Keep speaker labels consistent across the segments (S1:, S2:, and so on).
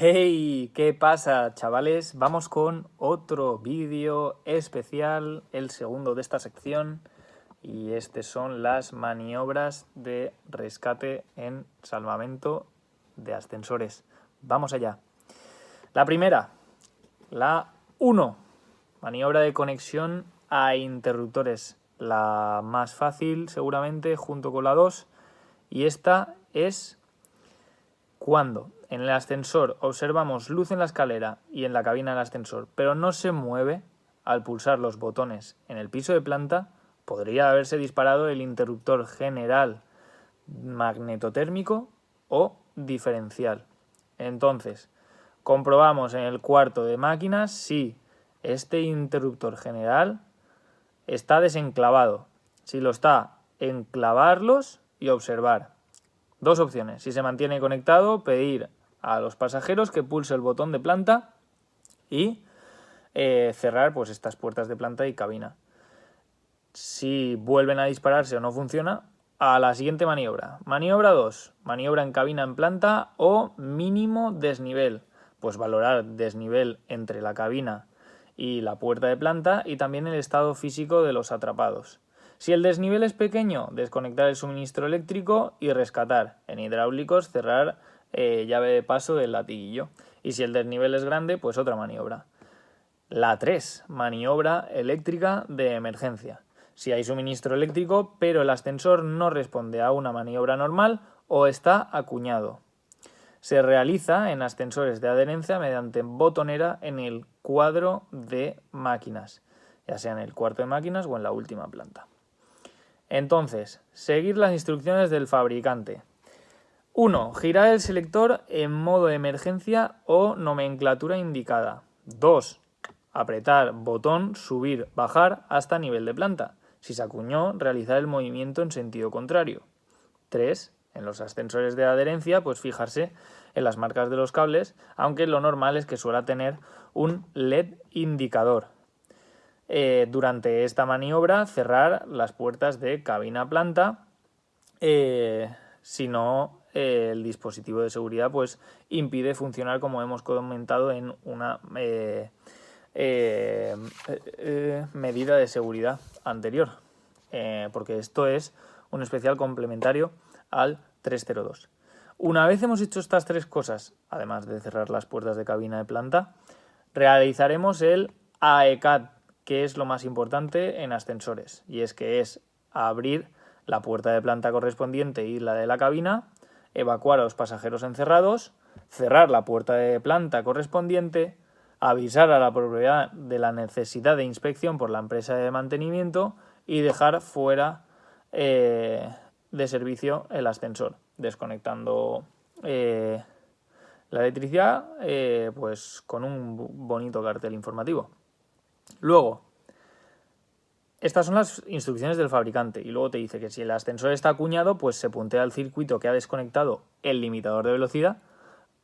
S1: Hey, ¿qué pasa, chavales? Vamos con otro vídeo especial, el segundo de esta sección, y son las maniobras de rescate en salvamento de ascensores. Vamos allá. La primera, la 1, maniobra de conexión a interruptores, la más fácil seguramente junto con la 2, y esta es cuando en el ascensor observamos luz en la escalera y en la cabina del ascensor, pero no se mueve al pulsar los botones en el piso de planta, podría haberse disparado el interruptor general magnetotérmico o diferencial. Entonces, comprobamos en el cuarto de máquinas si este interruptor general está desenclavado. Si lo está, enclavarlos y observar. Dos opciones. Si se mantiene conectado, pedir a los pasajeros que pulse el botón de planta y cerrar pues estas puertas de planta y cabina. Si vuelven a dispararse o no funciona, a la siguiente maniobra. Maniobra 2. Maniobra en cabina en planta o mínimo desnivel. Pues valorar desnivel entre la cabina y la puerta de planta y también el estado físico de los atrapados. Si el desnivel es pequeño, desconectar el suministro eléctrico y rescatar. En hidráulicos, cerrar llave de paso del latiguillo. Y si el desnivel es grande, pues otra maniobra. La 3, maniobra eléctrica de emergencia. Si hay suministro eléctrico, pero el ascensor no responde a una maniobra normal o está acuñado. Se realiza en ascensores de adherencia mediante botonera en el cuadro de máquinas, ya sea en el cuarto de máquinas o en la última planta. Entonces, seguir las instrucciones del fabricante. 1. Girar el selector en modo de emergencia o nomenclatura indicada. 2. Apretar botón subir, bajar hasta nivel de planta. Si se acuñó, realizar el movimiento en sentido contrario. 3. En los ascensores de adherencia, pues fijarse en las marcas de los cables, aunque lo normal es que suele tener un LED indicador. Durante esta maniobra, cerrar las puertas de cabina-planta, si no, el dispositivo de seguridad pues impide funcionar, como hemos comentado en una medida de seguridad anterior, porque esto es un especial complementario al 302. Una vez hemos hecho estas tres cosas, además de cerrar las puertas de cabina de planta, realizaremos el AECAT, que es lo más importante en ascensores, y es que es abrir la puerta de planta correspondiente y la de la cabina, evacuar a los pasajeros encerrados, cerrar la puerta de planta correspondiente, avisar a la propiedad de la necesidad de inspección por la empresa de mantenimiento y dejar fuera de servicio el ascensor, desconectando la electricidad pues con un bonito cartel informativo. Luego, estas son las instrucciones del fabricante y luego te dice que si el ascensor está acuñado, pues se puntea el circuito que ha desconectado el limitador de velocidad,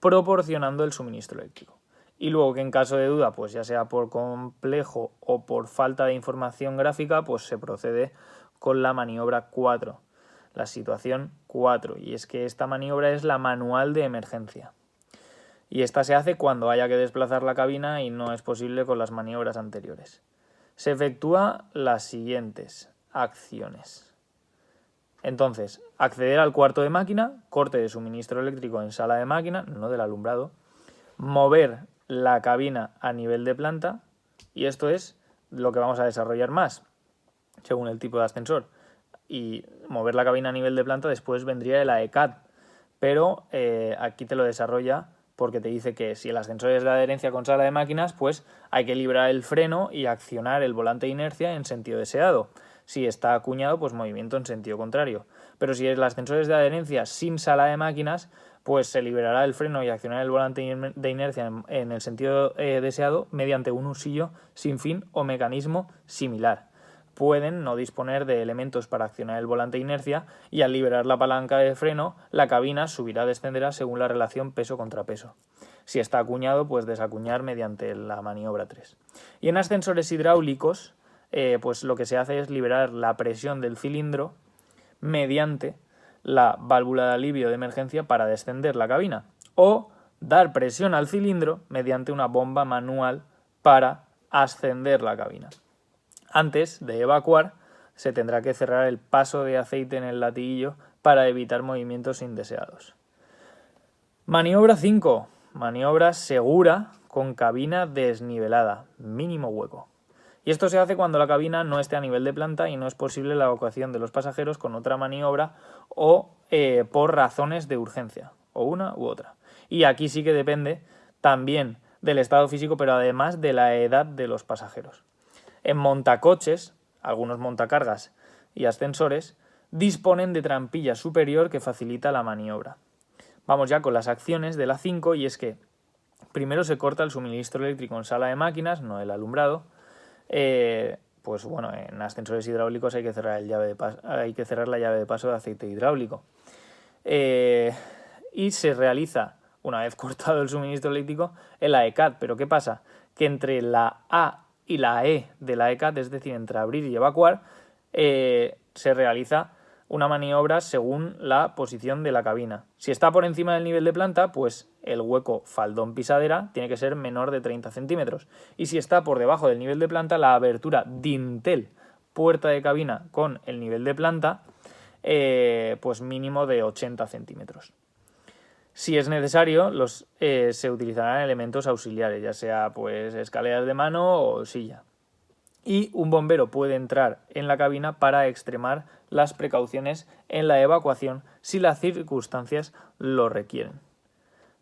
S1: proporcionando el suministro eléctrico. Y luego que en caso de duda, pues ya sea por complejo o por falta de información gráfica, pues se procede con la maniobra 4, la situación 4. Y es que esta maniobra es la manual de emergencia. Y esta se hace cuando haya que desplazar la cabina y no es posible con las maniobras anteriores. Se efectúa las siguientes acciones. Entonces, acceder al cuarto de máquina, corte de suministro eléctrico en sala de máquina, no del alumbrado, mover la cabina a nivel de planta, y esto es lo que vamos a desarrollar más, según el tipo de ascensor. Y mover la cabina a nivel de planta después vendría el AECAT, pero aquí te lo desarrolla porque te dice que si el ascensor es de adherencia con sala de máquinas, pues hay que librar el freno y accionar el volante de inercia en sentido deseado. Si está acuñado, pues movimiento en sentido contrario. Pero si el ascensor es de adherencia sin sala de máquinas, pues se liberará el freno y accionará el volante de inercia en el sentido deseado mediante un usillo sin fin o mecanismo similar. Pueden no disponer de elementos para accionar el volante de inercia y al liberar la palanca de freno, la cabina subirá o descenderá según la relación peso contra peso. Si está acuñado, pues desacuñar mediante la maniobra 3. Y en ascensores hidráulicos, pues lo que se hace es liberar la presión del cilindro mediante la válvula de alivio de emergencia para descender la cabina o dar presión al cilindro mediante una bomba manual para ascender la cabina. Antes de evacuar, se tendrá que cerrar el paso de aceite en el latiguillo para evitar movimientos indeseados. Maniobra 5. Maniobra segura con cabina desnivelada, mínimo hueco. Y esto se hace cuando la cabina no esté a nivel de planta y no es posible la evacuación de los pasajeros con otra maniobra o por razones de urgencia, o una u otra. Y aquí sí que depende también del estado físico, pero además de la edad de los pasajeros. En montacoches, algunos montacargas y ascensores disponen de trampilla superior que facilita la maniobra. Vamos ya con las acciones de la 5, y es que primero se corta el suministro eléctrico en sala de máquinas, no el alumbrado. Pues bueno, en ascensores hidráulicos hay que cerrar la llave de paso de aceite hidráulico. Y se realiza, una vez cortado el suministro eléctrico, el AECAT. Pero ¿qué pasa? Que entre la A y la E de la AECAT, es decir, entre abrir y evacuar, se realiza una maniobra según la posición de la cabina. Si está por encima del nivel de planta, pues el hueco faldón pisadera tiene que ser menor de 30 centímetros. Y si está por debajo del nivel de planta, la abertura dintel puerta de cabina con el nivel de planta, pues mínimo de 80 centímetros. Si es necesario, se utilizarán elementos auxiliares, ya sea pues escaleras de mano o silla. Y un bombero puede entrar en la cabina para extremar las precauciones en la evacuación si las circunstancias lo requieren.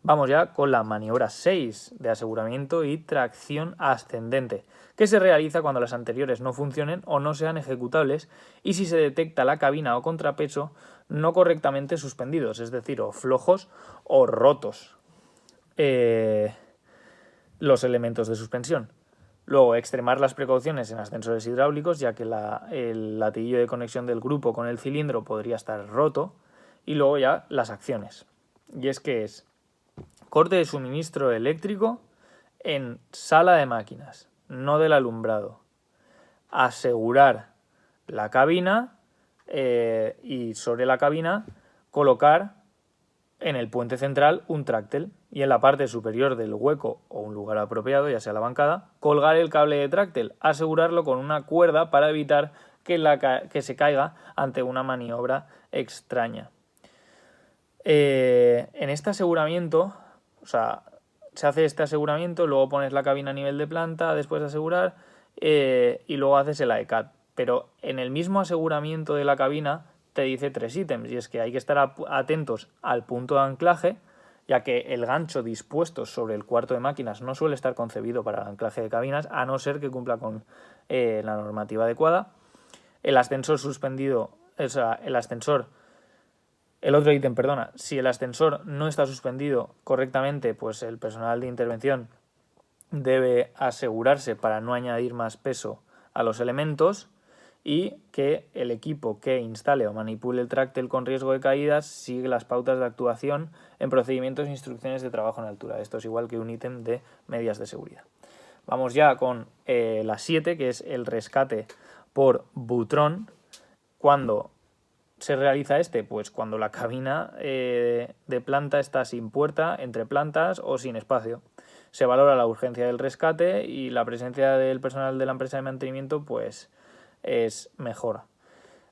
S1: Vamos ya con la maniobra 6 de aseguramiento y tracción ascendente, que se realiza cuando las anteriores no funcionen o no sean ejecutables y si se detecta la cabina o contrapeso no correctamente suspendidos, es decir, o flojos o rotos los elementos de suspensión. Luego, extremar las precauciones en ascensores hidráulicos, ya que el latiguillo de conexión del grupo con el cilindro podría estar roto. Y luego ya las acciones. Y es que es corte de suministro eléctrico en sala de máquinas, no del alumbrado. Asegurar la cabina y sobre la cabina colocar en el puente central un tráctel y en la parte superior del hueco o un lugar apropiado, ya sea la bancada, colgar el cable de tráctel, asegurarlo con una cuerda para evitar que se caiga ante una maniobra extraña. En este aseguramiento, o sea, se hace este aseguramiento, luego pones la cabina a nivel de planta, después de asegurar, y luego haces el AECAT. Pero en el mismo aseguramiento de la cabina te dice 3 ítems, y es que hay que estar atentos al punto de anclaje, ya que el gancho dispuesto sobre el cuarto de máquinas no suele estar concebido para el anclaje de cabinas, a no ser que cumpla con la normativa adecuada. El ascensor suspendido, o sea, el otro ítem, perdona, si el ascensor no está suspendido correctamente, pues el personal de intervención debe asegurarse para no añadir más peso a los elementos y que el equipo que instale o manipule el tráctel con riesgo de caídas sigue las pautas de actuación en procedimientos e instrucciones de trabajo en altura. Esto es igual que un ítem de medidas de seguridad. Vamos ya con la 7, que es el rescate por butrón. ¿Cuándo se realiza este? Pues cuando la cabina de planta está sin puerta, entre plantas o sin espacio. Se valora la urgencia del rescate y la presencia del personal de la empresa de mantenimiento pues es mejor.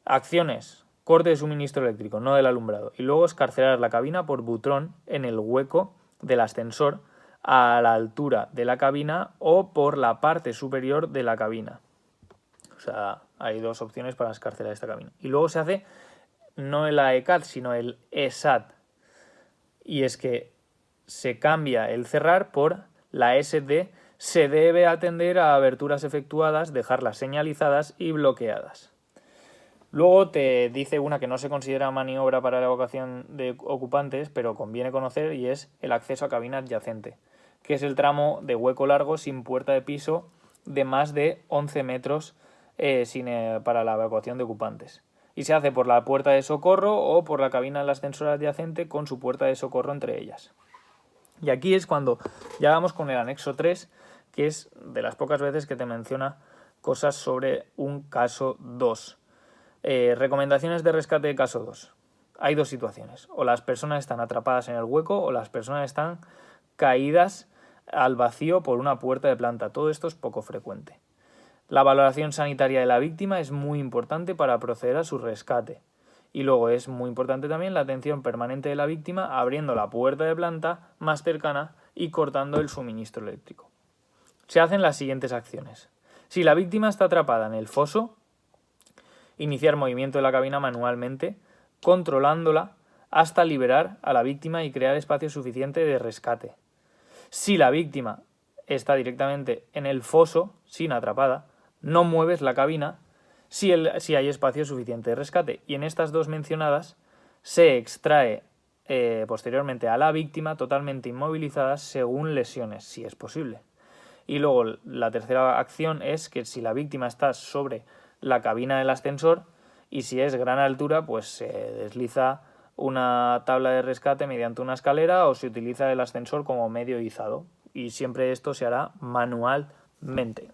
S1: Acciones: corte de suministro eléctrico, no del alumbrado. Y luego escarcelar la cabina por butrón en el hueco del ascensor a la altura de la cabina o por la parte superior de la cabina. O sea, hay dos opciones para escarcelar esta cabina. Y luego se hace no el AECAT, sino el ESAT. Y es que se cambia el cerrar por la SD. Se debe atender a aberturas efectuadas, dejarlas señalizadas y bloqueadas. Luego te dice una que no se considera maniobra para la evacuación de ocupantes, pero conviene conocer, y es el acceso a cabina adyacente, que es el tramo de hueco largo sin puerta de piso de más de 11 metros para la evacuación de ocupantes. Y se hace por la puerta de socorro o por la cabina del ascensor adyacente con su puerta de socorro entre ellas. Y aquí es cuando ya vamos con el anexo 3, que es de las pocas veces que te menciona cosas sobre un caso 2. Recomendaciones de rescate de caso 2. Hay dos situaciones. O las personas están atrapadas en el hueco o las personas están caídas al vacío por una puerta de planta. Todo esto es poco frecuente. La valoración sanitaria de la víctima es muy importante para proceder a su rescate. Y luego es muy importante también la atención permanente de la víctima abriendo la puerta de planta más cercana y cortando el suministro eléctrico. Se hacen las siguientes acciones. Si la víctima está atrapada en el foso, iniciar movimiento de la cabina manualmente, controlándola hasta liberar a la víctima y crear espacio suficiente de rescate. Si la víctima está directamente en el foso, sin atrapada, no mueves la cabina si hay espacio suficiente de rescate. Y en estas dos mencionadas se extrae posteriormente a la víctima totalmente inmovilizada según lesiones, si es posible. Y luego la tercera acción es que si la víctima está sobre la cabina del ascensor y si es gran altura, pues se desliza una tabla de rescate mediante una escalera o se utiliza el ascensor como medio izado. Y siempre esto se hará manualmente.